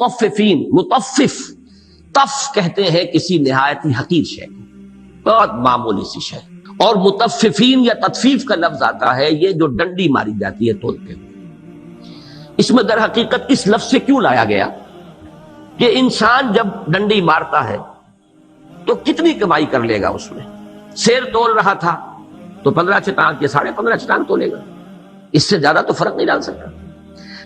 المطففین، مطفف طف کہتے ہیں کسی نہایت ہی حقیر شے، بہت معمولی سی شے، اور مطففین یا تطفیف کا لفظ آتا ہے یہ جو ڈنڈی ماری جاتی ہے تولتے ہوئے۔ اس میں در حقیقت اس لفظ سے کیوں لایا گیا کہ انسان جب ڈنڈی مارتا ہے تو کتنی کمائی کر لے گا؟ اس میں سیر تول رہا تھا تو 15 چٹان یا 15.5 چٹان تولے گا، اس سے زیادہ تو فرق نہیں ڈال سکتا۔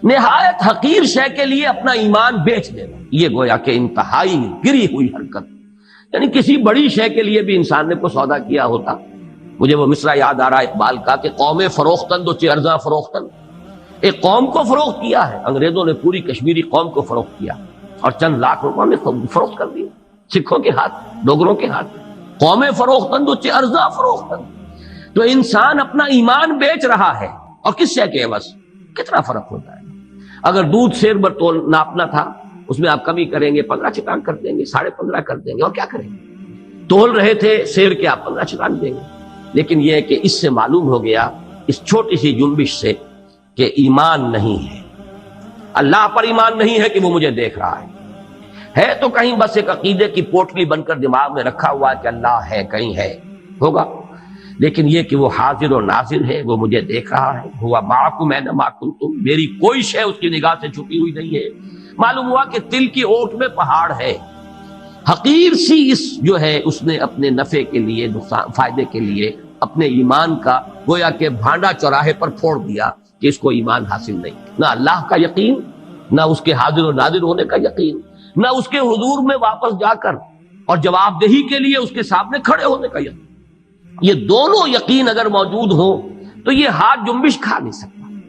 نہایت حقیر شے کے لیے اپنا ایمان بیچ دینا، یہ گویا کہ انتہائی گری ہوئی حرکت، یعنی کسی بڑی شے کے لیے بھی انسان نے کوئی سودا کیا ہوتا۔ مجھے وہ مصرع یاد آ رہا ہے اقبال کا کہ قوم فروختن دو چہ ارزاں فروختن، ایک قوم کو فروخت کیا ہے، انگریزوں نے پوری کشمیری قوم کو فروخت کیا اور چند لاکھ روپے میں فروخت کر دیا سکھوں کے ہاتھ، ڈوگروں کے ہاتھ۔ قوم فروختن دو چہ ارزاں فروختن، تو انسان اپنا ایمان بیچ رہا ہے، اور کس شے کے عوض؟ کتنا فرق ہوتا ہے۔ اگر دودھ سیر بر تول ناپنا تھا، اس میں آپ کمی کریں گے، 15 چٹان کر دیں گے، 15.5 کر دیں گے، اور کیا کریں گے؟ تول رہے تھے سیر کے، آپ 15 چٹان دیں گے۔ لیکن یہ ہے کہ اس سے معلوم ہو گیا، اس چھوٹی سی جنبش سے، کہ ایمان نہیں ہے، اللہ پر ایمان نہیں ہے کہ وہ مجھے دیکھ رہا ہے تو کہیں بس ایک عقیدے کی پوٹلی بن کر دماغ میں رکھا ہوا ہے کہ اللہ ہے، کہیں ہے، ہوگا، لیکن یہ کہ وہ حاضر و ناظر ہے، وہ مجھے دیکھ رہا ہے، ہوا معکم اینما کنتم، میری کوئی شے اس کی نگاہ سے چھپی ہوئی نہیں ہے۔ معلوم ہوا کہ تل کی اوٹ میں پہاڑ ہے، حقیر سی اس جو ہے اس نے اپنے نفع کے لیے، فائدے کے لیے اپنے ایمان کا گویا کہ بھانڈا چوراہے پر پھوڑ دیا کہ اس کو ایمان حاصل نہیں، نہ اللہ کا یقین، نہ اس کے حاضر و ناظر ہونے کا یقین، نہ اس کے حضور میں واپس جا کر اور جواب دہی کے لیے اس کے سامنے کھڑے ہونے کا یقین۔ یہ دونوں یقین اگر موجود ہو تو یہ ہاتھ جنبش کھا نہیں سکتا۔